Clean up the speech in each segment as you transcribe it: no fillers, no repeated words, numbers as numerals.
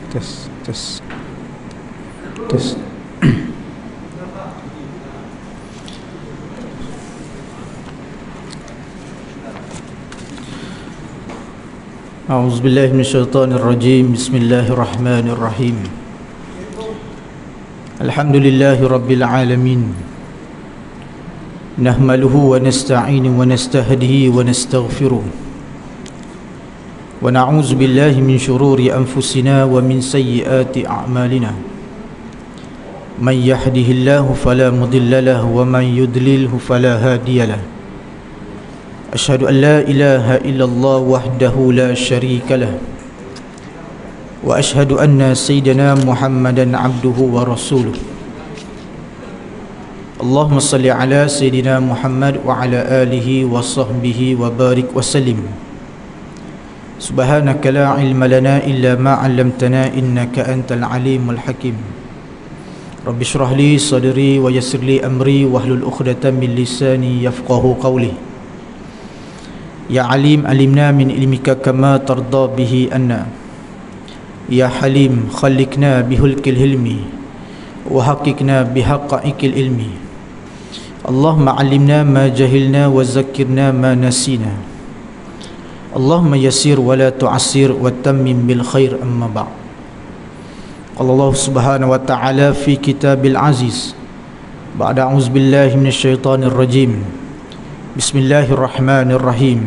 Tes, tes, tes. A'udzubillahi minasyaitonirrajim. Bismillahirrahmanirrahim. Alhamdulillahi rabbil alamin. Nahmaluhu wa nasta'inu wa nastahdihi wa nastaghfiruh. ونعوذ بالله من شرور أنفسنا ومن سيئات أعمالنا من يهده الله فلا مضل له ومن يضلله فلا هادي له أشهد أن لا إله إلا الله وحده لا شريك له وأشهد أن سيدنا محمدا عبده ورسوله اللهم صل على سيدنا محمد وعلى آله وصحبه وبارك وسلم سبحانك لا علم لنا إلا ما علمتنا إنك أنت العليم الحكيم رب اشرح لي صدري ويسر لي أمري واحلل عقدة من لساني يفقهوا قولي يا عليم علمنا من علمك كما ترضى به أنا يا حليم خلقنا بهلك الهلم وحققنا بحقائق العلم اللهم علمنا ما جهلنا وذكرنا ما نسينا اللهم يسير ولا تعسير وتمم بالخير أما بعد قال الله سبحانه وتعالى في كتاب العزيز بعد أعوذ بالله من الشيطان الرجيم بسم الله الرحمن الرحيم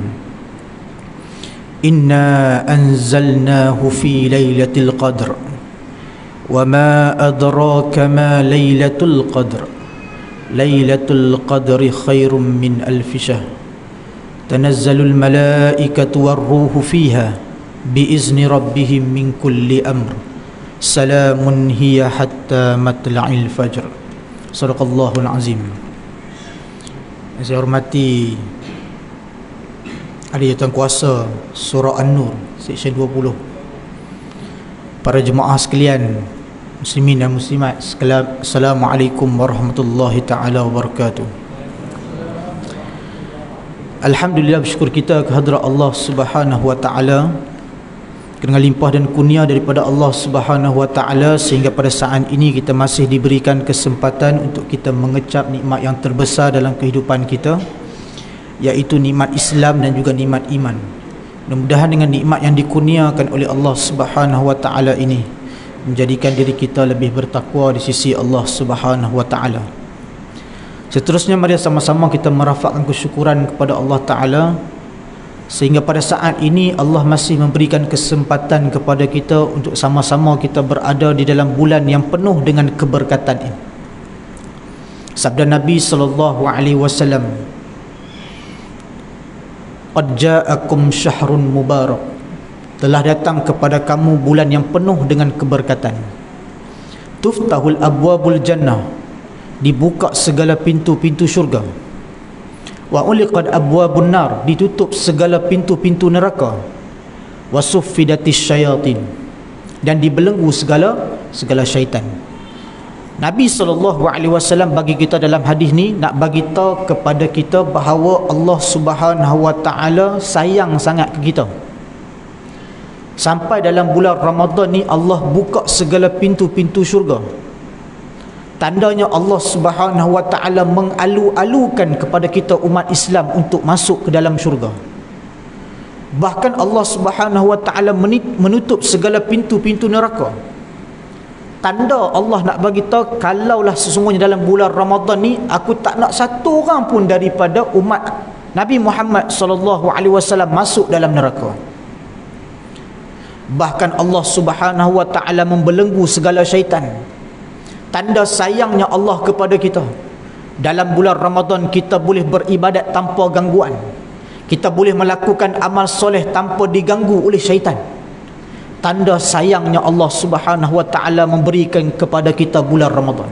إنا أنزلناه في ليلة القدر وما أدراك ما ليلة القدر ليلة القدر خير من ألف شهر تنزل الملائكة والروح فيها بإذن ربهم من كل أمر سلام هي حتى مطلع الفجر صدق الله العظيم. Saya hormati Ahli Jawatan Kuasa Surah An-Nur Seksyen 20, para jemaah sekalian, muslimin dan muslimat, Assalamualaikum warahmatullahi ta'ala wabarakatuh. Alhamdulillah, bersyukur kita kehadrat Allah Subhanahu wa ta'ala dengan limpah dan kurnia daripada Allah Subhanahu wa ta'ala sehingga pada saat ini kita masih diberikan kesempatan untuk kita mengecap nikmat yang terbesar dalam kehidupan kita, iaitu nikmat Islam dan juga nikmat iman. Mudah-mudahan dengan nikmat yang dikurniakan oleh Allah Subhanahu wa ta'ala ini menjadikan diri kita lebih bertakwa di sisi Allah Subhanahu wa ta'ala. Seterusnya, mari sama-sama kita merafakkan kesyukuran kepada Allah Ta'ala sehingga pada saat ini Allah masih memberikan kesempatan kepada kita untuk sama-sama kita berada di dalam bulan yang penuh dengan keberkatan ini. Sabda Nabi SAW, "Qad ja'akum syahrun mubarak." Telah datang kepada kamu bulan yang penuh dengan keberkatan. Tuftahul abwabul jannah, dibuka segala pintu-pintu syurga. Wa uliqad abwabun nar, ditutup segala pintu-pintu neraka. Wa suffidatis syayatin, dan dibelenggu segala syaitan. Nabi SAW bagi kita dalam hadis ni nak bagi tahu kepada kita bahawa Allah Subhanahu wa ta'ala sayang sangat ke kita. Sampai dalam bulan Ramadan ni Allah buka segala pintu-pintu syurga. Tandanya Allah Subhanahu wa ta'ala mengalu-alukan kepada kita umat Islam untuk masuk ke dalam syurga. Bahkan Allah Subhanahu wa ta'ala menutup segala pintu-pintu neraka. Tanda Allah nak bagi tahu, kalaulah sesungguhnya dalam bulan Ramadan ni aku tak nak satu orang pun daripada umat Nabi Muhammad SAW masuk dalam neraka. Bahkan Allah Subhanahu wa ta'ala membelenggu segala syaitan. Tanda sayangnya Allah kepada kita. Dalam bulan Ramadan kita boleh beribadat tanpa gangguan. Kita boleh melakukan amal soleh tanpa diganggu oleh syaitan. Tanda sayangnya Allah Subhanahu wa ta'ala memberikan kepada kita bulan Ramadan.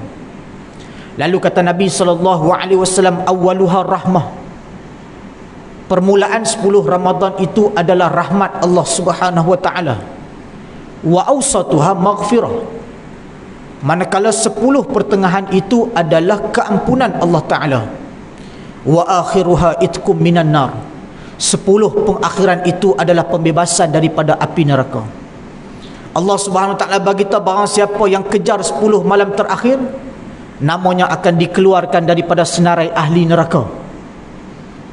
Lalu kata Nabi SAW, awaluha rahmah. Permulaan 10 Ramadan itu adalah rahmat Allah Subhanahu wa ta'ala. Wa awsatuha maghfirah. Manakala 10 pertengahan itu adalah keampunan Allah Ta'ala. Wa akhiruha itkum minan nar. 10 pengakhiran itu adalah pembebasan daripada api neraka. Allah Subhanahu Wa Ta'ala bagi tahu barang siapa yang kejar 10 malam terakhir, namanya akan dikeluarkan daripada senarai ahli neraka.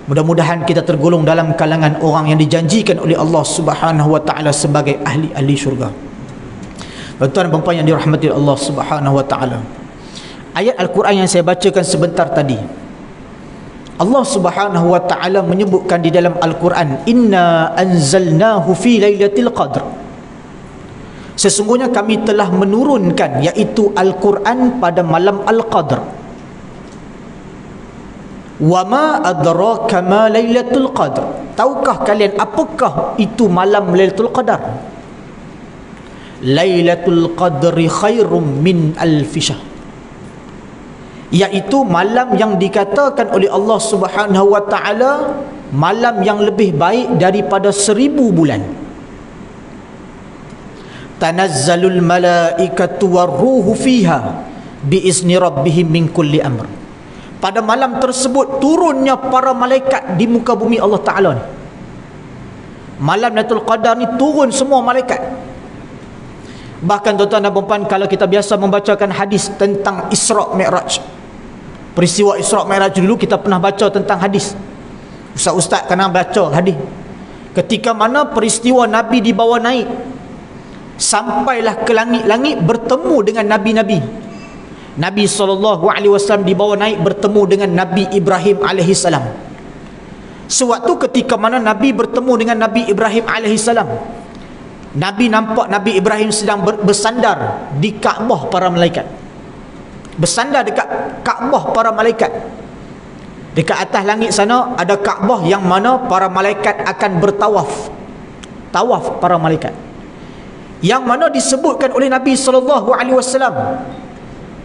Mudah-mudahan kita tergolong dalam kalangan orang yang dijanjikan oleh Allah Subhanahu Wa Ta'ala sebagai ahli-ahli syurga. Tuan-tuan dan puan yang dirahmati Allah Subhanahu Wa Ta'ala, ayat Al-Quran yang saya bacakan sebentar tadi, Allah Subhanahu Wa Ta'ala menyebutkan di dalam Al-Quran, inna anzalnahu fi lailatul qadr. Sesungguhnya kami telah menurunkan, iaitu Al-Quran pada malam Al-Qadr. Wa ma adraka ma lailatul qadr. Tahukah kalian apakah itu malam Lailatul Qadar? Lailatul Qadri khairum min alfi syahr. Iaitu malam yang dikatakan oleh Allah Subhanahu Wa Ta'ala malam yang lebih baik daripada 1000 bulan. Tanazzalul malaikatu warruhu fiha biizni rabbihim min kulli amr. Pada malam tersebut turunnya para malaikat di muka bumi Allah Ta'ala ni. Malam Lailatul Qadar ni turun semua malaikat. Bahkan tuan-tuan dan puan, kalau kita biasa membacakan hadis tentang Isra' Mi'raj, peristiwa Isra' Mi'raj dulu kita pernah baca tentang hadis. Ustaz-ustaz kena baca hadis ketika mana peristiwa Nabi dibawa naik sampailah ke langit-langit bertemu dengan Nabi-Nabi. Nabi SAW dibawa naik bertemu dengan Nabi Ibrahim AS. Sewaktu ketika mana Nabi bertemu dengan Nabi Ibrahim AS, Nabi nampak Nabi Ibrahim sedang bersandar di Kaabah para malaikat. Bersandar dekat Kaabah para malaikat. Dekat atas langit sana ada Kaabah yang mana para malaikat akan bertawaf. Tawaf para malaikat, yang mana disebutkan oleh Nabi SAW,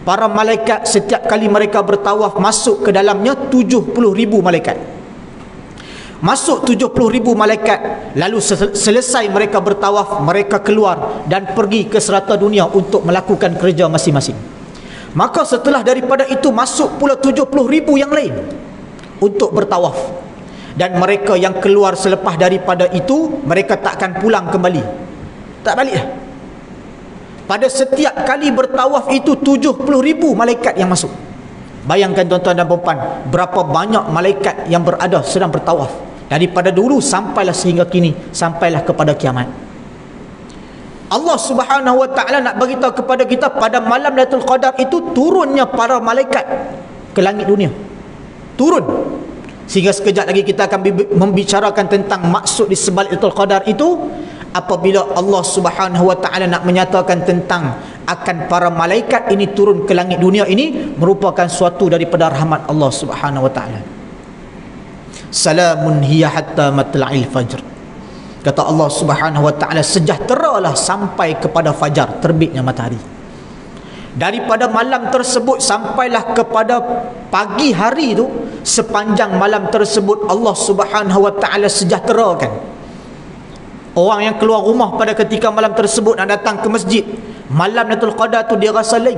para malaikat setiap kali mereka bertawaf masuk ke dalamnya 70,000 malaikat. Masuk 70,000 malaikat, lalu selesai mereka bertawaf, mereka keluar dan pergi ke serata dunia untuk melakukan kerja masing-masing. Maka setelah daripada itu masuk pula 70,000 yang lain untuk bertawaf, dan mereka yang keluar selepas daripada itu mereka takkan pulang kembali, tak balik lah. Pada setiap kali bertawaf itu 70,000 malaikat yang masuk. Bayangkan tuan-tuan dan puan, berapa banyak malaikat yang berada sedang bertawaf daripada dulu sampailah sehingga kini, sampailah kepada kiamat. Allah Subhanahu Wa Ta'ala nak beritahu kepada kita pada malam Lailatul Qadar itu turunnya para malaikat ke langit dunia. Turun. Sehingga sekejap lagi kita akan membicarakan tentang maksud di sebalik Lailatul Qadar itu, apabila Allah Subhanahu Wa Ta'ala nak menyatakan tentang akan para malaikat ini turun ke langit dunia, ini merupakan suatu daripada rahmat Allah Subhanahu Wa Ta'ala. Salamun hiya hatta matla'il fajr. Kata Allah Subhanahu Wa Ta'ala, sejahteralah sampai kepada fajar, terbitnya matahari. Daripada malam tersebut sampailah kepada pagi hari itu, sepanjang malam tersebut Allah Subhanahu Wa Ta'ala sejahterakan. Orang yang keluar rumah pada ketika malam tersebut nak datang ke masjid, malam Lailatul Qadar tu dia rasa lain.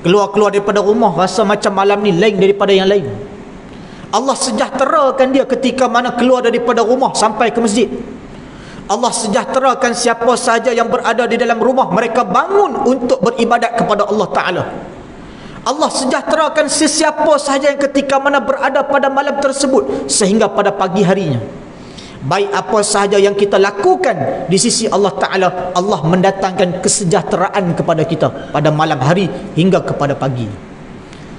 Keluar daripada rumah rasa macam malam ni lain daripada yang lain. Allah sejahterakan dia ketika mana keluar daripada rumah sampai ke masjid. Allah sejahterakan siapa sahaja yang berada di dalam rumah, mereka bangun untuk beribadat kepada Allah Ta'ala. Allah sejahterakan sesiapa sahaja yang ketika mana berada pada malam tersebut sehingga pada pagi harinya. Baik apa sahaja yang kita lakukan di sisi Allah Ta'ala, Allah mendatangkan kesejahteraan kepada kita pada malam hari hingga kepada pagi.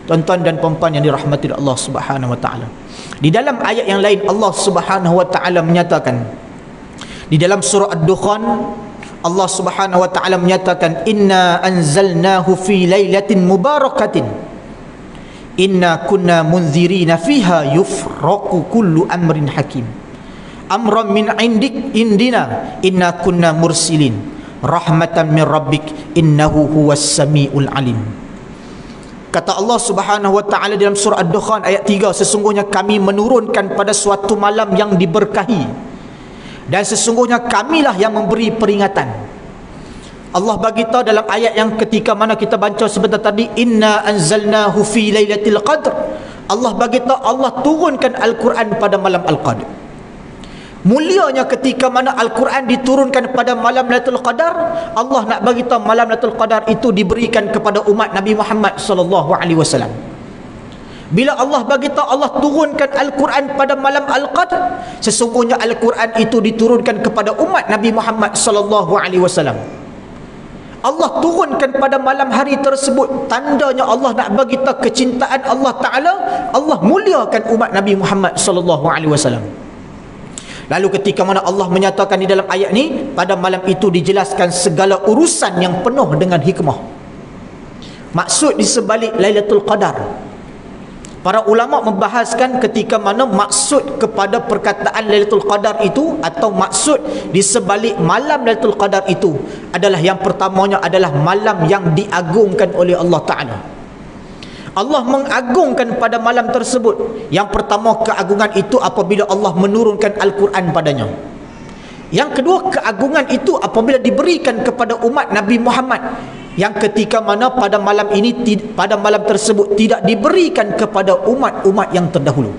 Tuan-tuan dan puan-puan yang dirahmati Allah Subhanahu Wa Ta'ala, di dalam ayat yang lain Allah Subhanahu Wa Ta'ala menyatakan, di dalam surah Ad-Dukhan, Allah Subhanahu Wa Ta'ala menyatakan, inna anzalnahu fi lailatin mubarakatin inna kunna munzirina fiha yufraqu kullu amrin hakim amran min indina inna kunna mursilin rahmatan min rabbik innahu huwas samiul alim. Kata Allah Subhanahu Wa Ta'ala dalam surah Ad-Dukhan ayat 3, sesungguhnya kami menurunkan pada suatu malam yang diberkahi, dan sesungguhnya kamilah yang memberi peringatan. Allah bagi tahu dalam ayat yang ketika mana kita baca sebentar tadi, inna anzalnahu fi lailatul qadr. Allah bagi tahu Allah turunkan Al-Quran pada malam Al-Qadr. Mulianya ketika mana Al-Quran diturunkan pada malam Lailatul Qadar. Allah nak bagi tahu malam Lailatul Qadar itu diberikan kepada umat Nabi Muhammad sallallahu alaihi wasallam. Bila Allah bagi tahu Allah turunkan Al-Quran pada malam Al-Qadr, sesungguhnya Al-Quran itu diturunkan kepada umat Nabi Muhammad sallallahu alaihi wasallam. Allah turunkan pada malam hari tersebut, tandanya Allah nak bagi tahu kecintaan Allah Taala. Allah muliakan umat Nabi Muhammad sallallahu alaihi wasallam. Lalu ketika mana Allah menyatakan di dalam ayat ni, pada malam itu dijelaskan segala urusan yang penuh dengan hikmah. Maksud di sebalik Lailatul Qadar, para ulama membahaskan ketika mana maksud kepada perkataan Lailatul Qadar itu, atau maksud di sebalik malam Lailatul Qadar itu adalah, yang pertamanya adalah malam yang diagungkan oleh Allah Ta'ala. Allah mengagungkan pada malam tersebut. Yang pertama, keagungan itu apabila Allah menurunkan Al-Quran padanya. Yang kedua, keagungan itu apabila diberikan kepada umat Nabi Muhammad, yang ketika mana pada malam ini, pada malam tersebut tidak diberikan kepada umat-umat yang terdahulu.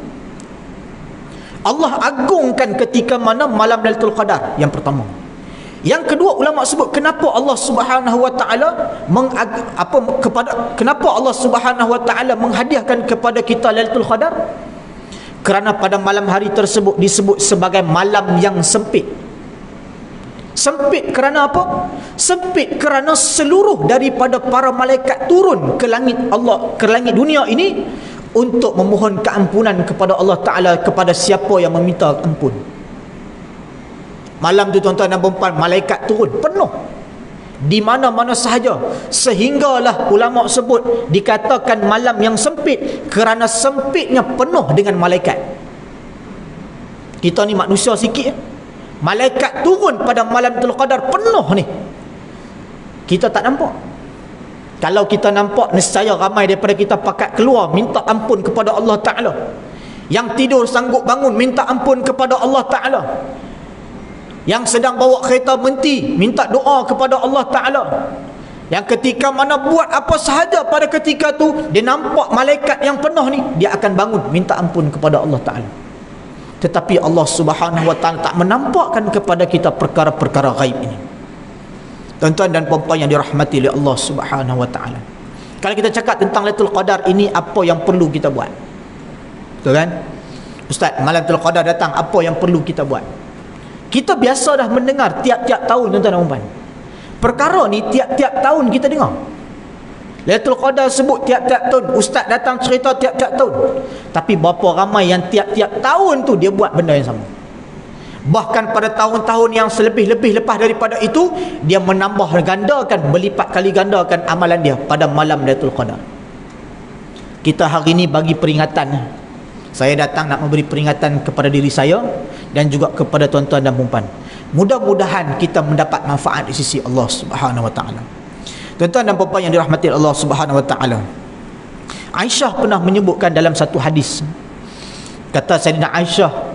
Allah agungkan ketika mana malam Lailatul Qadar, yang pertama. Yang kedua, ulama sebut kenapa Allah Subhanahu wa taala kenapa Allah Subhanahu wa taala menghadiahkan kepada kita Lailatul Qadar? Kerana pada malam hari tersebut disebut sebagai malam yang sempit. Sempit kerana apa? Sempit kerana seluruh daripada para malaikat turun ke langit Allah, ke langit dunia ini untuk memohon keampunan kepada Allah Ta'ala, kepada siapa yang meminta ampun. Malam tu tuan-tuan dan puan-puan, malaikat turun penuh di mana-mana sahaja, sehinggalah ulama sebut dikatakan malam yang sempit kerana sempitnya penuh dengan malaikat. Kita ni manusia sikit, malaikat turun pada malam Lailatul Qadar penuh ni, kita tak nampak. Kalau kita nampak, nescaya ramai daripada kita pakat keluar minta ampun kepada Allah Ta'ala. Yang tidur sanggup bangun minta ampun kepada Allah Ta'ala. Yang sedang bawa kereta berhenti minta doa kepada Allah Ta'ala. Yang ketika mana buat apa sahaja pada ketika tu, dia nampak malaikat yang penuh ni, dia akan bangun minta ampun kepada Allah Ta'ala. Tetapi Allah Subhanahu wa Ta'ala tak menampakkan kepada kita perkara-perkara gaib ini. Tuan-tuan dan puan-puan yang dirahmati oleh Allah Subhanahu wa Ta'ala, kalau kita cakap tentang Lailatul Qadar ini, apa yang perlu kita buat? Betul kan? Ustaz, malam Lailatul Qadar datang, apa yang perlu kita buat? Kita biasa dah mendengar tiap-tiap tahun, tuan-tuan dan puan-puan. Perkara ni tiap-tiap tahun kita dengar. Lailatul Qadar sebut tiap-tiap tahun, ustaz datang cerita tiap-tiap tahun. Tapi berapa ramai yang tiap-tiap tahun tu dia buat benda yang sama. Bahkan pada tahun-tahun yang selebih-lebih lepas daripada itu, dia menambah gandakan, berlipat kali gandakan amalan dia pada malam Lailatul Qadar. Kita hari ini bagi peringatan. Saya datang nak memberi peringatan kepada diri saya dan juga kepada tuan-tuan dan puan-puan. Mudah-mudahan kita mendapat manfaat di sisi Allah Subhanahu wa Ta'ala. Tuan-tuan dan puan-puan yang dirahmati Allah Subhanahu wa Ta'ala, Aisyah pernah menyebutkan dalam satu hadis. Kata Sayyidina Aisyah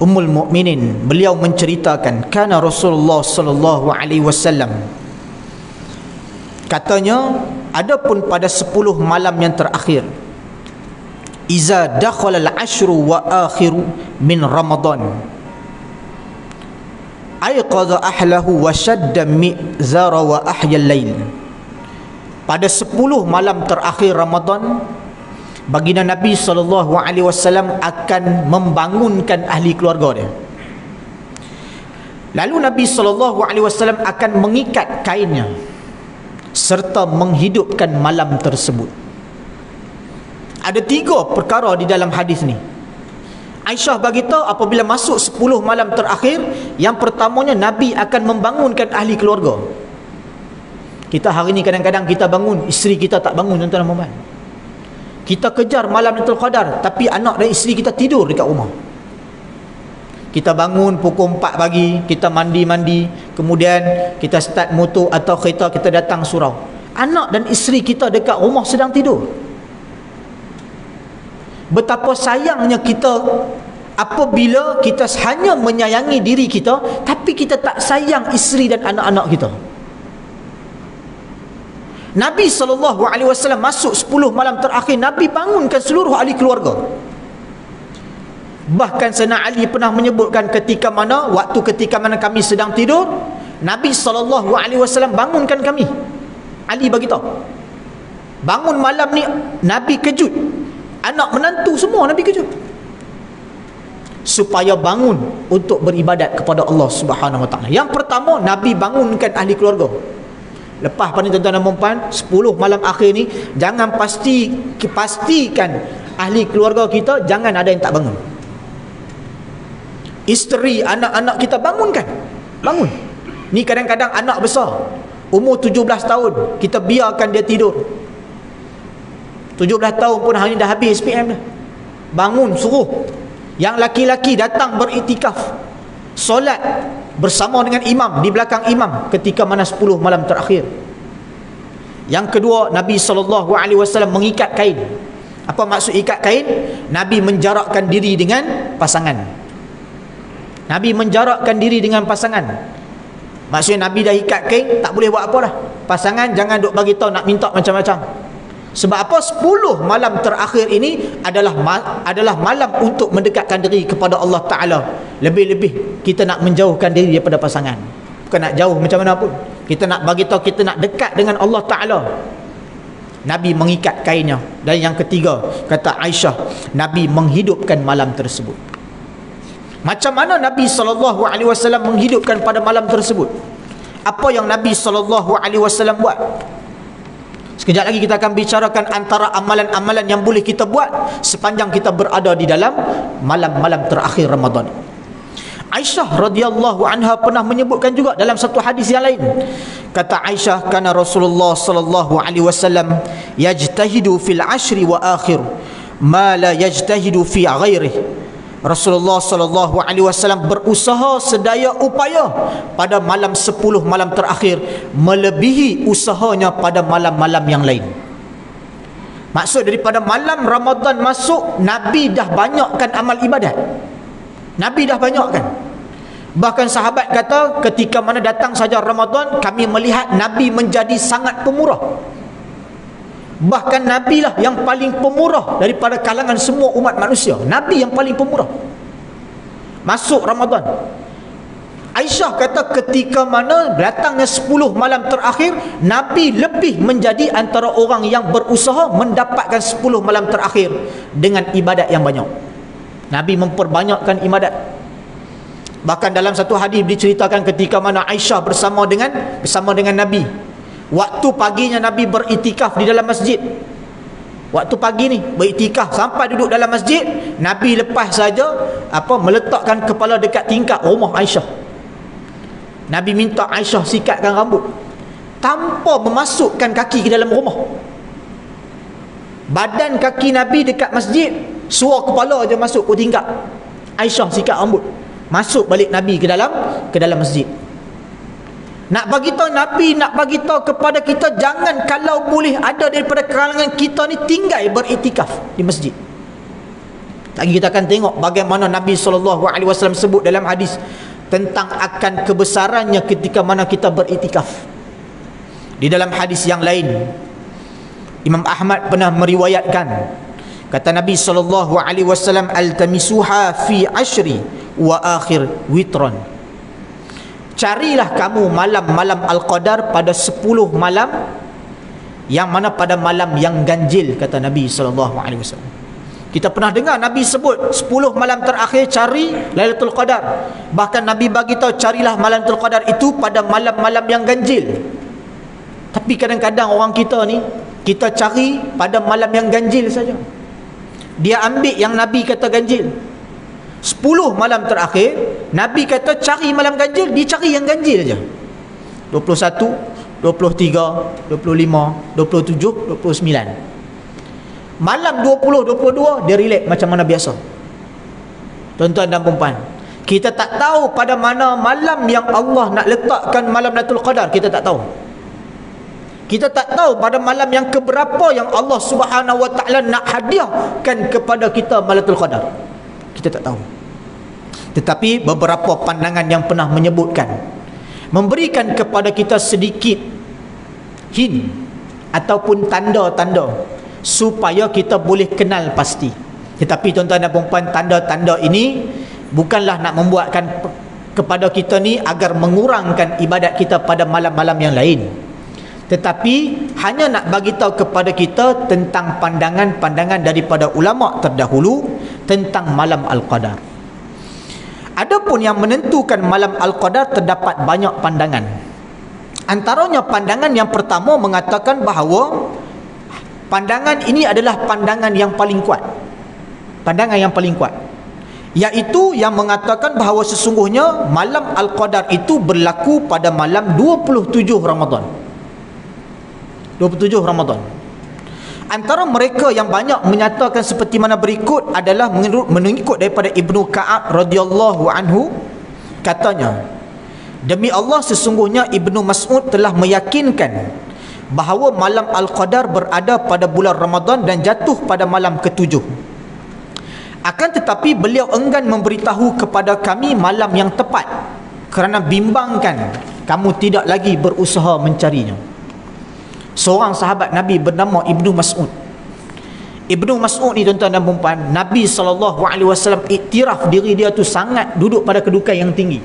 Ummul Mukminin, beliau menceritakan, kana Rasulullah sallallahu alaihi wasallam, katanya, adapun pada 10 malam yang terakhir, iza dakhala al-ashru wa akhiru min Ramadan, ayqadha ahlahu wa shadda mi'zara wa ahya al-lail. Pada 10 malam terakhir Ramadan, baginda Nabi SAW akan membangunkan ahli keluarga dia. Lalu Nabi SAW akan mengikat kainnya serta menghidupkan malam tersebut. Ada 3 perkara di dalam hadis ni. Aisyah bagi tahu apabila masuk 10 malam terakhir, yang pertamanya Nabi akan membangunkan ahli keluarga. Kita hari ni kadang-kadang kita bangun, isteri kita tak bangun, tuan-tuan dan puan-puan. Kita kejar malam Lailatul Qadar, tapi anak dan isteri kita tidur dekat rumah. Kita bangun pukul 4 pagi, kita mandi-mandi, kemudian kita start motor atau kereta, kita datang surau. Anak dan isteri kita dekat rumah sedang tidur. Betapa sayangnya kita apabila kita hanya menyayangi diri kita, tapi kita tak sayang isteri dan anak-anak kita. Nabi SAW masuk 10 malam terakhir, Nabi bangunkan seluruh ahli keluarga. Bahkan Sayyidina Ali pernah menyebutkan ketika mana kami sedang tidur, Nabi SAW bangunkan kami. Ali bagi tahu, bangun malam ni Nabi kejut, anak menantu semua Nabi kejut, supaya bangun untuk beribadat kepada Allah Subhanahu Wa Taala. Yang pertama, Nabi bangunkan ahli keluarga. Lepas pada tuan-tuan dan puan, 10 malam akhir ni, jangan pastikan ahli keluarga kita jangan ada yang tak bangun. Isteri, anak-anak kita bangunkan. Bangun. Ni kadang-kadang anak besar, umur 17 tahun, kita biarkan dia tidur. 17 tahun pun hari ni dah habis SPM dah. Bangun, suruh yang laki-laki datang beriktikaf, solat bersama dengan imam, di belakang imam ketika mana 10 malam terakhir. Yang kedua, Nabi SAW mengikat kain. Apa maksud ikat kain? Nabi menjarakkan diri dengan pasangan. Nabi menjarakkan diri dengan pasangan. Maksudnya Nabi dah ikat kain, tak boleh buat apa dah. Pasangan jangan duk bagi tahu nak minta macam-macam. Sebab apa? 10 malam terakhir ini adalah malam untuk mendekatkan diri kepada Allah Ta'ala. Lebih-lebih kita nak menjauhkan diri daripada pasangan. Bukan nak jauh macam mana pun, kita nak bagi tahu kita nak dekat dengan Allah Ta'ala. Nabi mengikat kainnya. Dan yang ketiga, kata Aisyah, Nabi menghidupkan malam tersebut. Macam mana Nabi SAW menghidupkan pada malam tersebut? Apa yang Nabi SAW buat? Sekejap lagi kita akan bicarakan antara amalan-amalan yang boleh kita buat sepanjang kita berada di dalam malam-malam terakhir Ramadan. Aisyah radhiyallahu anha pernah menyebutkan juga dalam satu hadis yang lain. Kata Aisyah, kana Rasulullah sallallahu alaihi wasallam yajtahidu fil ashri wa akhir ma la yajtahidu fi ghairihi. Rasulullah sallallahu alaihi wasallam berusaha sedaya upaya pada malam 10 malam terakhir melebihi usahanya pada malam-malam yang lain. Maksud daripada malam Ramadan masuk, Nabi dah banyakkan amal ibadat. Nabi dah banyakkan. Bahkan sahabat kata ketika mana datang saja Ramadan, kami melihat Nabi menjadi sangat pemurah. Bahkan Nabi lah yang paling pemurah daripada kalangan semua umat manusia. Nabi yang paling pemurah masuk Ramadan. Aisyah kata ketika mana datangnya 10 malam terakhir, Nabi lebih menjadi antara orang yang berusaha mendapatkan 10 malam terakhir dengan ibadat yang banyak. Nabi memperbanyakkan ibadat. Bahkan dalam satu hadis diceritakan ketika mana Aisyah bersama dengan Nabi, waktu paginya Nabi beriktikaf di dalam masjid. Waktu pagi ni beriktikaf sampai duduk dalam masjid, Nabi lepas saja meletakkan kepala dekat tingkap rumah Aisyah. Nabi minta Aisyah sikatkan rambut tanpa memasukkan kaki ke dalam rumah. Badan kaki Nabi dekat masjid, suara kepala aja masuk ke tingkap. Aisyah sikat rambut, masuk balik Nabi ke dalam masjid. Nak bagi tahu Nabi, nak bagi tahu kepada kita, jangan kalau boleh ada daripada kalangan kita ni tinggal beriktikaf di masjid. Lagi kita akan tengok bagaimana Nabi SAW sebut dalam hadis tentang akan kebesarannya ketika mana kita beriktikaf. Di dalam hadis yang lain, Imam Ahmad pernah meriwayatkan, kata Nabi SAW, altamisuha fi ashri wa akhir witron. Carilah kamu malam-malam Al-Qadar pada 10 malam, yang mana pada malam yang ganjil, kata Nabi SAW. Kita pernah dengar Nabi sebut 10 malam terakhir cari Lailatul Qadar. Bahkan Nabi bagi tahu carilah Lailatul Qadar itu pada malam-malam yang ganjil. Tapi kadang-kadang orang kita ni, kita cari pada malam yang ganjil saja. Dia ambil yang Nabi kata ganjil. 10 malam terakhir Nabi kata cari malam ganjil, dia cari yang ganjil saja. 21, 23, 25, 27, 29. Malam 20, 22 dia relax macam mana biasa. Tuan-tuan dan puan-puan, kita tak tahu pada mana malam yang Allah nak letakkan malam Lailatul Qadar. Kita tak tahu. Kita tak tahu pada malam yang keberapa yang Allah Subhanahu Wa Taala nak hadiahkan kepada kita Lailatul Qadar. Kita tak tahu. Tetapi beberapa pandangan yang pernah menyebutkan, memberikan kepada kita sedikit hint ataupun tanda-tanda supaya kita boleh kenal pasti. Tetapi tuan-tuan dan puan-puan, tanda-tanda ini bukanlah nak membuatkan kepada kita ni agar mengurangkan ibadat kita pada malam-malam yang lain, tetapi hanya nak bagi tahu kepada kita tentang pandangan-pandangan daripada ulama terdahulu tentang malam Al-Qadar. Adapun yang menentukan malam Al-Qadar terdapat banyak pandangan. Antaranya pandangan yang pertama mengatakan bahawa pandangan ini adalah pandangan yang paling kuat. Pandangan yang paling kuat, iaitu yang mengatakan bahawa sesungguhnya malam Al-Qadar itu berlaku pada malam 27 Ramadan. 27 Ramadan. Antara mereka yang banyak menyatakan seperti mana berikut adalah mengikut daripada Ibnu Ka'ab radhiyallahu anhu, katanya, demi Allah sesungguhnya Ibnu Mas'ud telah meyakinkan bahawa malam Al-Qadar berada pada bulan Ramadan dan jatuh pada malam ke-7. Akan tetapi beliau enggan memberitahu kepada kami malam yang tepat kerana bimbangkan kamu tidak lagi berusaha mencarinya. Seorang sahabat Nabi bernama Ibnu Mas'ud. Ibnu Mas'ud ni tuan-tuan dan puan-puan, Nabi SAW iktiraf diri dia tu sangat duduk pada kedudukan yang tinggi.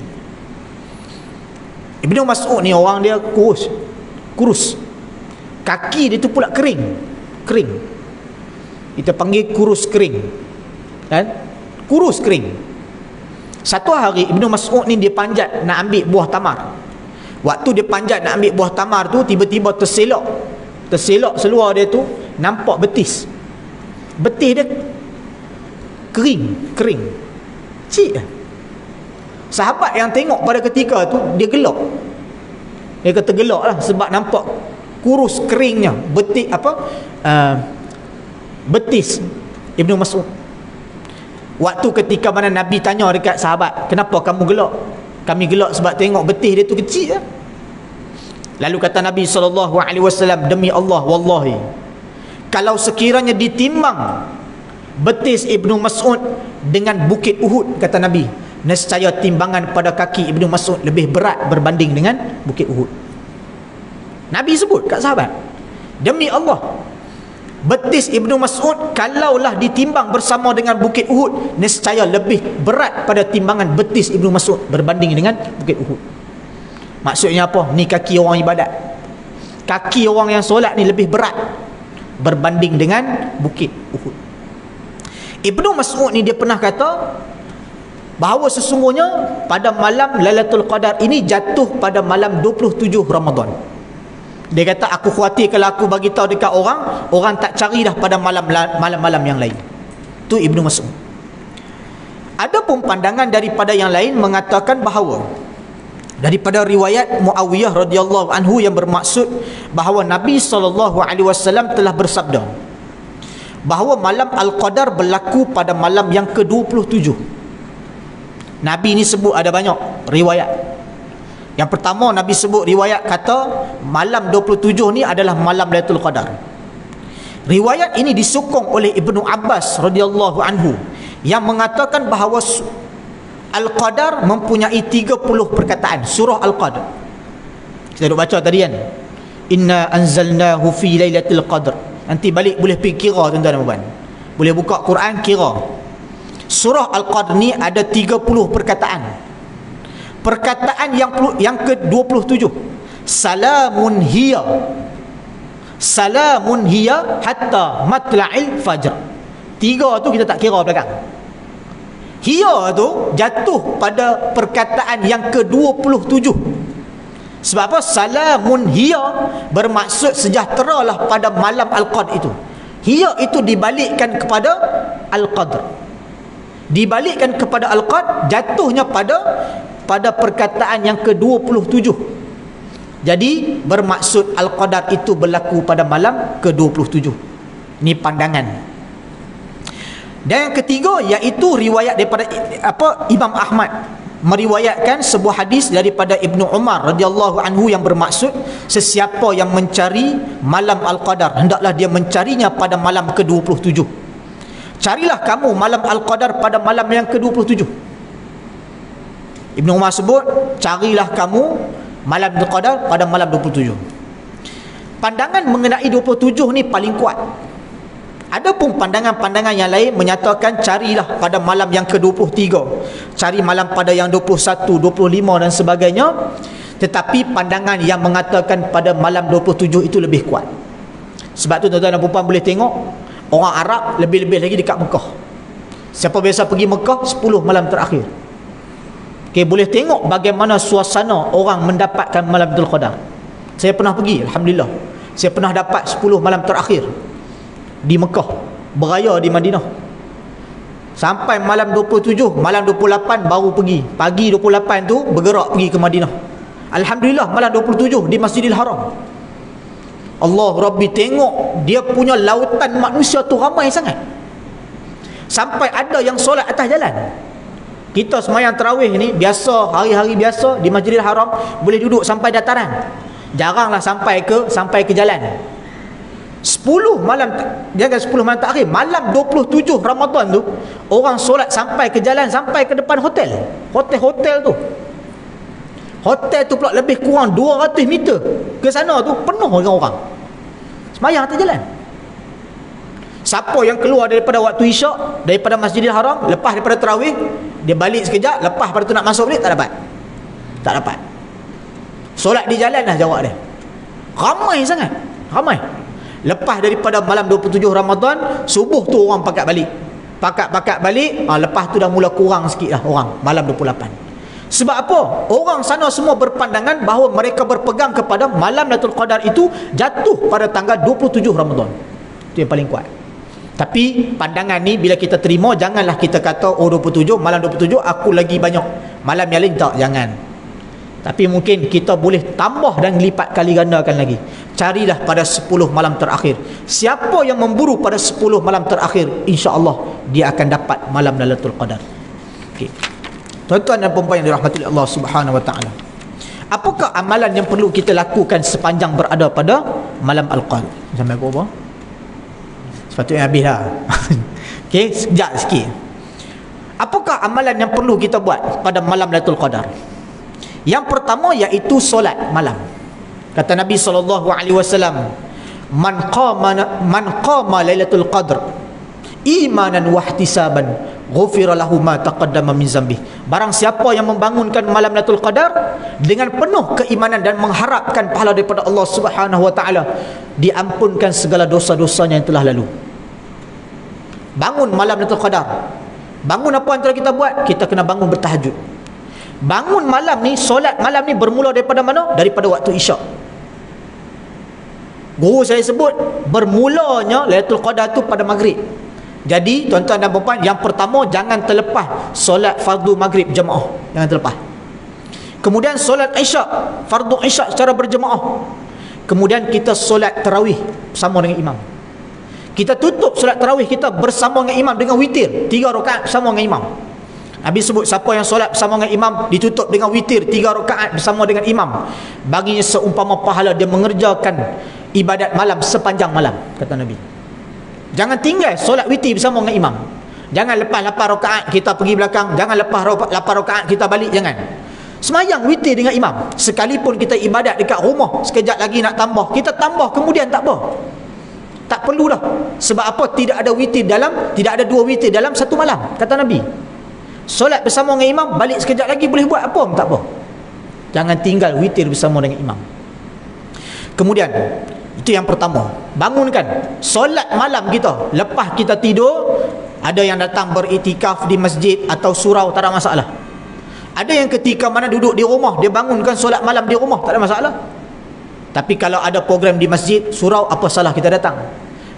Ibnu Mas'ud ni orang dia kurus. Kaki dia tu pula kering. Kita panggil kurus kering. Kan? Kurus kering. Satu hari Ibnu Mas'ud ni dia panjat nak ambil buah tamar. Waktu dia panjat nak ambil buah tamar tu, tiba-tiba terselok seluar dia tu nampak betis. Betis dia kering. Cik. Sahabat yang tengok pada ketika tu dia gelak. Dia kata gelak lah sebab nampak kurus keringnya betis Ibnu Mas'ud. Waktu ketika mana Nabi tanya dekat sahabat, kenapa kamu gelak? Kami gelak sebab tengok betis dia tu kecil. Lalu kata Nabi SAW, demi Allah wallahi, kalau sekiranya ditimbang betis Ibnu Mas'ud dengan bukit Uhud, kata Nabi, nescaya timbangan pada kaki Ibnu Mas'ud lebih berat berbanding dengan bukit Uhud. Nabi sebut kat sahabat, demi Allah, betis Ibnu Mas'ud kalaulah ditimbang bersama dengan bukit Uhud, nescaya lebih berat pada timbangan betis Ibnu Mas'ud berbanding dengan bukit Uhud. Maksudnya apa? Ni kaki orang ibadat. Kaki orang yang solat ni lebih berat berbanding dengan bukit Uhud. Ibnu Mas'ud ni dia pernah kata bahawa sesungguhnya pada malam Lailatul Qadar ini jatuh pada malam 27 Ramadan. Dia kata, aku khawatir kalau aku bagi tahu dekat orang tak cari dah pada malam-malam yang lain. Tu Ibnu Mas'ud. Adapun pandangan daripada yang lain mengatakan bahawa daripada riwayat Muawiyah radhiyallahu anhu yang bermaksud bahawa Nabi SAW telah bersabda bahawa malam Al-Qadar berlaku pada malam yang ke-27. Nabi ni sebut ada banyak riwayat. Yang pertama Nabi sebut riwayat kata malam 27 ni adalah malam Lailatul Qadar. Riwayat ini disokong oleh Ibnu Abbas radhiyallahu anhu yang mengatakan bahawa Al-Qadar mempunyai 30 perkataan. Surah Al-Qadar kita duk baca tadi kan, inna anzalnahu fi lailatul qadr. Nanti balik boleh pergi kira tuan-tuan dan puan, boleh buka Quran kira. Surah Al-Qadr ni ada 30 perkataan. Perkataan yang ke-27, salamun hiya hatta matla'il fajr. 3 tu kita tak kira belakang. Hiya tu jatuh pada perkataan yang ke-27. Sebab apa? Salamun hiya bermaksud sejahteralah pada malam Al-Qadr itu. Hiya itu dibalikkan kepada Al-Qadr. Dibalikkan kepada Al-Qadr, jatuhnya pada perkataan yang ke-27. Jadi bermaksud Al-Qadar itu berlaku pada malam ke-27. Ini pandangan. Dan yang ketiga iaitu riwayat daripada Imam Ahmad meriwayatkan sebuah hadis daripada Ibnu Umar radhiyallahu anhu yang bermaksud sesiapa yang mencari malam Al-Qadar hendaklah dia mencarinya pada malam ke-27. Carilah kamu malam Al-Qadar pada malam yang ke-27. Ibnu Umar sebut, carilah kamu malam Al-Qadar pada malam 27. Pandangan mengenai 27 ni paling kuat. Adapun pandangan-pandangan yang lain menyatakan carilah pada malam yang ke-23, cari malam pada yang 21, 25 dan sebagainya. Tetapi pandangan yang mengatakan pada malam 27 itu lebih kuat. Sebab tu tuan-tuan dan puan boleh tengok orang Arab lebih-lebih lagi dekat Mekah. Siapa biasa pergi Mekah 10 malam terakhir, okay, boleh tengok bagaimana suasana orang mendapatkan malam Lailatul Qadar. Saya pernah pergi, alhamdulillah. Saya pernah dapat 10 malam terakhir di Mekah, beraya di Madinah. Sampai malam 27, malam 28 baru pergi. Pagi 28 tu bergerak pergi ke Madinah. Alhamdulillah malam 27 di Masjidil Haram. Allah Rabbi, tengok dia punya lautan manusia tu ramai sangat. Sampai ada yang solat atas jalan. Kita semayang tarawih ni biasa, hari-hari biasa di Masjidil Haram boleh duduk sampai dataran. Jaranglah sampai ke jalan. 10 malam, jangan 10 malam terakhir, malam 27 Ramadan tu orang solat sampai ke jalan, sampai ke depan hotel. Hotel tu. Hotel tu pula lebih kurang 200 meter ke sana tu penuh dengan orang semayang atas jalan. Siapa yang keluar daripada waktu isyak, daripada Masjidil Haram, lepas daripada tarawih, dia balik sekejap, lepas pada tu nak masuk balik, tak dapat. Solat di jalan lah jawab dia. Ramai sangat, ramai. Lepas daripada malam 27 Ramadan, subuh tu orang pakat balik. Lepas tu dah mula kurang sikit lah orang malam 28. Sebab apa? Orang sana semua berpandangan bahawa mereka berpegang kepada malam Lailatul Qadar itu jatuh pada tanggal 27 Ramadan. Itu yang paling kuat. Tapi pandangan ni bila kita terima, janganlah kita kata oh 27, malam 27 aku lagi banyak, malam yang lain tak, jangan. Tapi mungkin kita boleh tambah dan lipat kali gandakan lagi. Carilah pada 10 malam terakhir. Siapa yang memburu pada 10 malam terakhir, insya-Allah dia akan dapat malam Lailatul Qadar. Okey. Tuan-tuan dan puan-puan yang dirahmati Allah Subhanahu wa taala. Apakah amalan yang perlu kita lakukan sepanjang berada pada malam Al-Qadar? Sampai pukul apa? Sepatutnya habis dah. Okey, sekejap sikit. Apakah amalan yang perlu kita buat pada malam Lailatul Qadar? Yang pertama iaitu solat malam. Kata Nabi SAW, man qama Lailatul Qadr imanan wa ihtisaban ghufira lahu ma taqaddama min dzambih. Barang siapa yang membangunkan malam Lailatul Qadar dengan penuh keimanan dan mengharapkan pahala daripada Allah Subhanahu wa taala, diampunkan segala dosa-dosanya yang telah lalu. Bangun malam Lailatul Qadar. Bangun apa antara kita buat? Kita kena bangun bertahajud. Bangun malam ni, solat malam ni bermula daripada mana? Daripada waktu isyak. Guru saya sebut bermulanya Lailatul Qadar tu pada maghrib. Jadi tuan-tuan dan puan-puan, yang pertama jangan terlepas solat fardu maghrib jemaah, jangan terlepas. Kemudian solat isyak, fardu isyak secara berjemaah. Kemudian kita solat tarawih bersama dengan imam. Kita tutup solat tarawih kita bersama dengan imam dengan witir 3 rakaat bersama dengan imam. Nabi sebut siapa yang solat bersama dengan imam ditutup dengan witir 3 rakaat bersama dengan imam, baginya seumpama pahala dia mengerjakan ibadat malam sepanjang malam, kata Nabi. Jangan tinggal solat witir bersama dengan imam. Jangan lepas 8 rakaat kita pergi belakang, jangan lepas 8 rakaat kita balik, jangan. Semayang witir dengan imam. Sekalipun kita ibadat dekat rumah, sekejap lagi nak tambah, kita tambah kemudian tak apa. Tak perlu dah. Sebab apa? Tidak ada 2 witir dalam satu malam, kata Nabi. Solat bersama dengan imam, balik sekejap lagi boleh buat apa? Tak apa. Jangan tinggal witir bersama dengan imam. Kemudian itu yang pertama, bangunkan solat malam kita. Lepas kita tidur, ada yang datang beriktikaf di masjid atau surau, tak ada masalah. Ada yang ketika mana duduk di rumah, dia bangunkan solat malam di rumah, tak ada masalah. Tapi kalau ada program di masjid, surau, apa salah kita datang?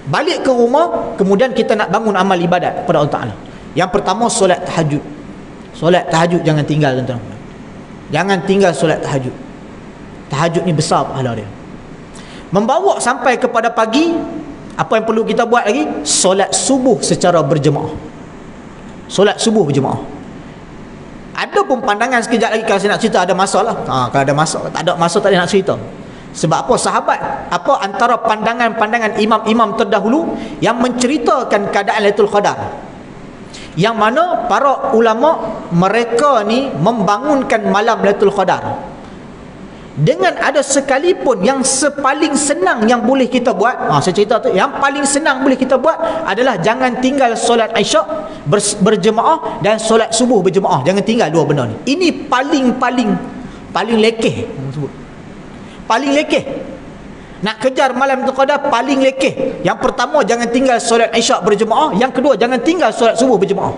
Balik ke rumah, kemudian kita nak bangun amal ibadat kepada Allah Ta'ala. Yang pertama, solat tahajud. Solat tahajud jangan tinggal, tuan-tuan. Jangan tinggal solat tahajud. Tahajud ni besar pahala dia. Membawa sampai kepada pagi, apa yang perlu kita buat lagi? Solat subuh secara berjemaah. Solat subuh berjemaah. Ada pun pandangan sekejap lagi, kalau saya nak cerita ada masa lah. Kalau ada masa, tak ada masa tak ada nak cerita. Sebab apa? Sahabat, apa antara pandangan-pandangan imam-imam terdahulu yang menceritakan keadaan Lailatul Qadar, yang mana para ulama mereka ni membangunkan malam Lailatul Qadar dengan ada sekalipun yang sepaling senang yang boleh kita buat, saya cerita tu, yang paling senang boleh kita buat adalah jangan tinggal solat Isyak berjemaah dan solat subuh berjemaah. Jangan tinggal dua benda ni. Ini paling lekeh. Paling lekeh. Nak kejar malam Qadar paling lekeh. Yang pertama, jangan tinggal solat Isyak berjemaah. Yang kedua, jangan tinggal solat subuh berjemaah.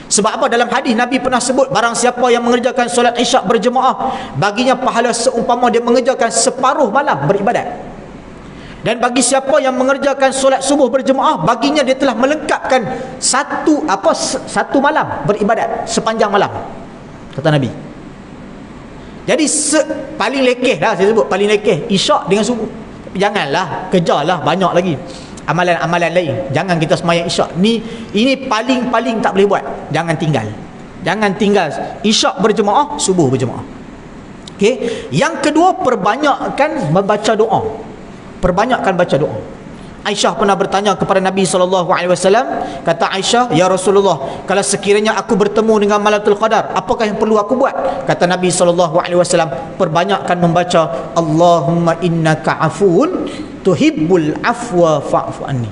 Sebab apa? Dalam hadis Nabi pernah sebut, barang siapa yang mengerjakan solat Isyak berjemaah, baginya pahala seumpama dia mengerjakan separuh malam beribadat. Dan bagi siapa yang mengerjakan solat subuh berjemaah, baginya dia telah melengkapkan satu malam beribadat, sepanjang malam, kata Nabi. Jadi paling lekeh lah, saya sebut paling lekeh Isyak dengan subuh. Janganlah kejarlah banyak lagi amalan-amalan lain. Jangan kita sembahyang Isyak ini paling tak boleh buat. Jangan tinggal Isyak berjemaah, subuh berjemaah. Okey. Yang kedua, perbanyakkan membaca doa. Perbanyakkan baca doa. Aisyah pernah bertanya kepada Nabi SAW. Kata Aisyah, ya Rasulullah, kalau sekiranya aku bertemu dengan Lailatul Qadar, apakah yang perlu aku buat? Kata Nabi SAW, perbanyakkan membaca Allahumma innaka afuun tuhibbul afwa fa'fu anni.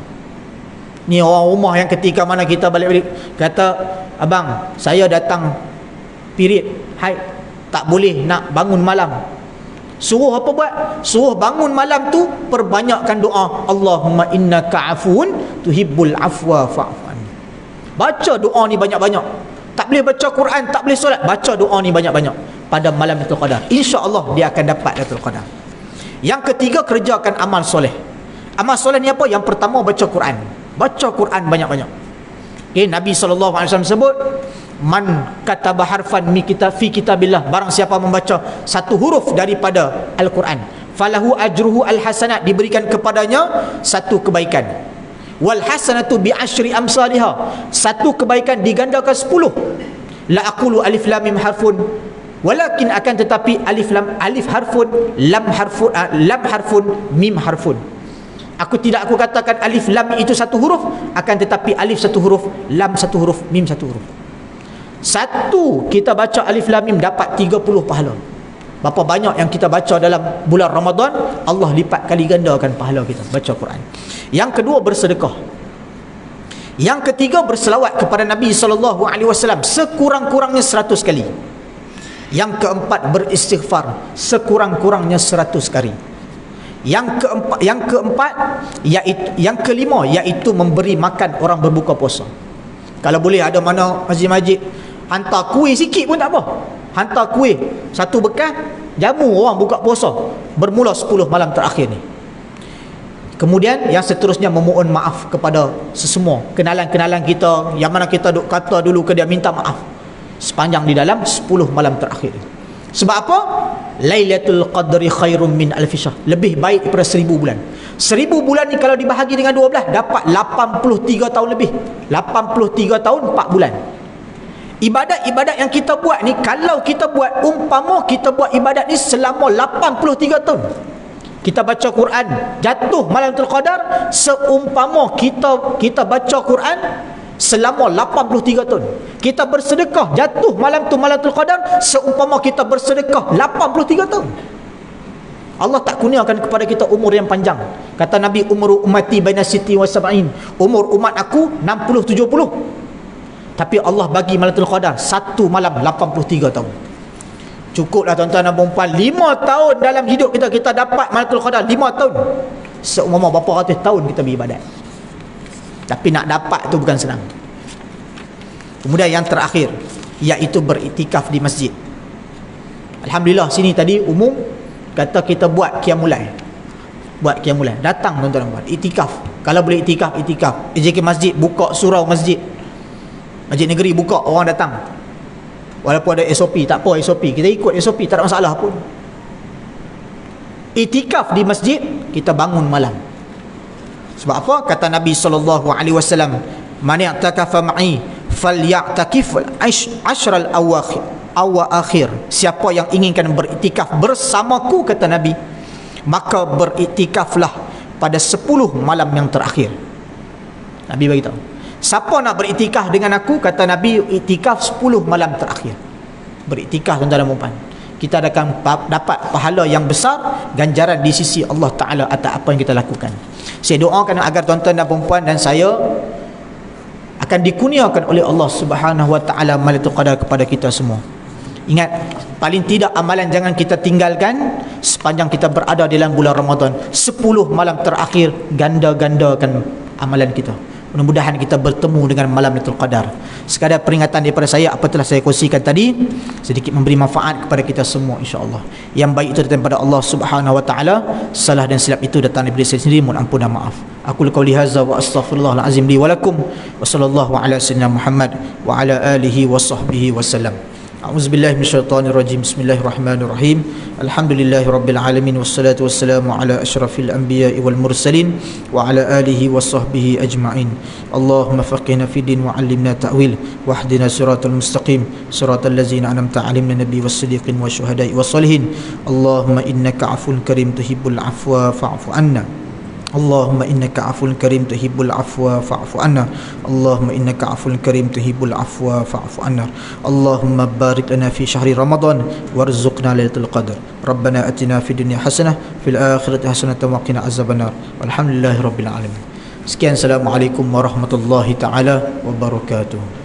Ni orang rumah yang ketika mana kita balik kata, abang, saya datang period haid, tak boleh nak bangun malam. Suruh apa buat? Suruh bangun malam tu perbanyakkan doa Allahumma innaka afuun tuhibbul afwa fa'fu anni. Baca doa ni banyak-banyak. Tak boleh baca Quran, tak boleh solat, baca doa ni banyak-banyak pada malam Lailatul Qadar. Insya-Allah dia akan dapat Lailatul Qadar. Yang ketiga, kerjakan amal soleh. Amal soleh ni apa? Yang pertama, baca Quran. Baca Quran banyak-banyak. Okay, Nabi SAW sebut, man kataba harfan fi kitabillah, barang siapa membaca satu huruf daripada Al-Quran, falahu ajruhu al-hasanat, diberikan kepadanya satu kebaikan. Wal hasanatu bi asyri amsalha, satu kebaikan digandakan 10. La aqulu alif lam mim harfun, walakin akan tetapi alif harfun, lam harfun, mim harfun. Aku katakan alif lam itu satu huruf, akan tetapi alif satu huruf, lam satu huruf, mim satu huruf. Satu kita baca alif lam mim dapat 30 pahala. Berapa banyak yang kita baca dalam bulan Ramadan, Allah lipat kali gandakan pahala kita baca Quran. Yang kedua, bersedekah. Yang ketiga, berselawat kepada Nabi SAW sekurang-kurangnya 100 kali. Yang keempat, beristighfar sekurang-kurangnya 100 kali. Yang kelima iaitu memberi makan orang berbuka puasa. Kalau boleh ada mana masjid-masjid hantar kuih sikit pun tak apa. Hantar kuih satu bekas, jamu orang buka puasa bermula 10 malam terakhir ni. Kemudian yang seterusnya, memohon maaf kepada sesemua kenalan-kenalan kita yang mana kita duk kata dulu ke dia, minta maaf sepanjang di dalam 10 malam terakhir. Sebab apa? Lailatul Qadri khairum min alfi syahr, lebih baik daripada 1000 bulan. 1000 bulan ni kalau dibahagi dengan 12 dapat 83 tahun lebih. 83 tahun 4 bulan. Ibadat-ibadat yang kita buat ni, kalau kita buat, umpama kita buat ibadat ni selama 83 tahun, kita baca Quran jatuh Lailatul Qadar, seumpama kita baca Quran selama 83 tahun. Kita bersedekah jatuh malam tu Lailatul Qadar, seumpama kita bersedekah 83 tahun. Allah tak kurniakan kepada kita umur yang panjang. Kata Nabi, umur ummati baina siti wa sab'in, umur umat aku 60-70. Tapi Allah bagi Lailatul Qadar satu malam 83 tahun. Cukuplah tuan-tuan dan puan-puan, 5 tahun dalam hidup kita dapat Lailatul Qadar 5 tahun. Seumpama berapa ratus tahun kita beribadat. Tapi nak dapat tu bukan senang. Kemudian yang terakhir iaitu beriktikaf di masjid. Alhamdulillah, sini tadi umum kata kita buat qiyamulail. Buat qiyamulail. Datang tuan-tuan buat iktikaf. Kalau boleh iktikaf. JK masjid buka surau masjid. Masjid negeri buka, orang datang. Walaupun ada SOP, tak apa SOP, kita ikut SOP, tak ada masalah pun. Iktikaf di masjid, kita bangun malam. Sebab apa? Kata Nabi SAW, man i'takafa ma'i falya'takif ashral awakhir. Siapa yang inginkan beriktikaf bersamaku, kata Nabi, maka beriktikaflah pada 10 malam yang terakhir. Nabi beritahu, siapa nak beriktikaf dengan aku, kata Nabi, iktikaf 10 malam terakhir. Beriktikaf tuan-tuan dan puan. kita akan dapat pahala yang besar, ganjaran di sisi Allah Ta'ala atas apa yang kita lakukan. Saya doakan agar tuan-tuan dan perempuan dan saya akan dikurniakan oleh Allah Subhanahu Wa Ta'ala Lailatul Qadar kepada kita semua. Ingat, paling tidak amalan jangan kita tinggalkan sepanjang kita berada dalam bulan Ramadan. 10 malam terakhir ganda-gandakan amalan kita. Mudah-mudahan kita bertemu dengan malam Lailatul Qadar. Sekadar peringatan daripada saya, apa telah saya kongsikan tadi, sedikit memberi manfaat kepada kita semua, insya-Allah. Yang baik itu datang daripada Allah Subhanahu Wa Ta'ala, salah dan silap itu datang daripada saya sendiri, mohon ampun dan maaf. Aku qauli hadza wa astaghfirullahal azim li wa lakum wa sallallahu ala sayyidina Muhammad wa ala alihi wa sahbihi wasallam. A'udzubillahi minasyaitonir rajim. Bismillahirrahmanirrahim. Alhamdulillahi rabbil alamin wassalatu wassalamu ala asyrafil anbiya'i wal mursalin wa ala alihi wa sahbihi ajma'in. Allahumma faqihna fid din wa 'allimna ta'wil wahdina siratal mustaqim siratal ladzina an'amta 'alaihim minan nabiyyin was-siddiqin wasyuhada'i was-shalihin. Allahumma innaka 'afuwun karim tuhibbul 'afwa fa'fu 'anna. Allahumma innaka 'afuwun karim tuhibbul 'afwa fa'fu 'anna. Allahumma innaka 'afuwun karim tuhibbul 'afwa fa'fu 'anna. Allahumma barik lana fi syahri Ramadan warzuqna lailatul qadar. Rabbana atina fid dunya hasanah fil akhirati hasanah wa qina azabannar. Walhamdulillahirabbil alamin. Sekian, assalamualaikum warahmatullahi taala wabarakatuh.